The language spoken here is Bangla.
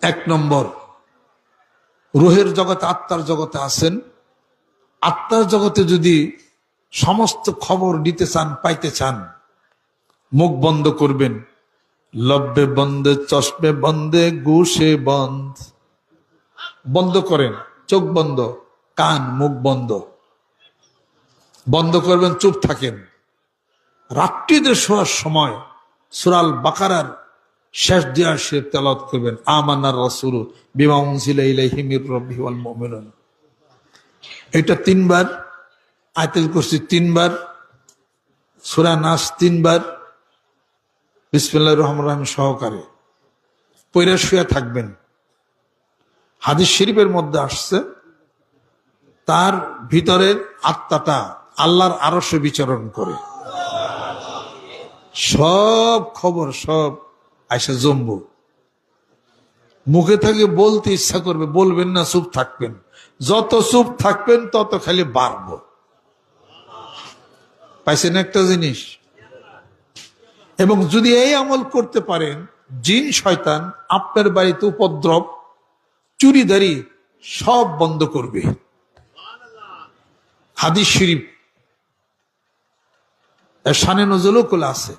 এক নম্বর, রুহের জগতে, আত্মার জগতে আছেন। আত্মার জগতে যদি সমস্ত খবর নিতে চান, পাইতে চান, মুখ বন্ধ করবেন। লব্বে বন্ধে, চশমে বন্ধে, গুশে বন্ধ। বন্ধ করেন, চোখ বন্ধ, কান মুখ বন্ধ, বন্ধ করবেন, চুপ থাকেন। রাত্রিতে শোয়ার সময় সূরা আল বাকারার শেষ দিয়া শরীফ তেলাওয়াত করবেন, আমানার রাসূল বিমা উনজিলা ইলাইহি মির রাব্বিহি ওয়াল মুমিনুন। এটা 3 বার, আয়াতুল কুরসি 3 বার, সূরা নাস 3 বার, বিসমিল্লাহির রহমানির রহিম সহকারে পয়রা শুয়ে থাকবেন। হাদিস শরীফের মধ্যে আসছে, তার ভিতরের আত্মাটা আল্লাহর আরশে বিচরণ করে, সব খবর সব আইসা জমবো। মুখে থেকে বলতে ইচ্ছা করবে, বলবেন না, চুপ থাকবেন। যত চুপ থাকবেন তত খালি বাড়বো। পাইছেন একটা জিনিস? এবং যদি এই আমল করতে পারেন, জিন শয়তান আপনার বাড়িতে উপদ্রব, চুরিদারি সব বন্ধ করবে। হাদিস শরীফ শানে নজরুল আছে।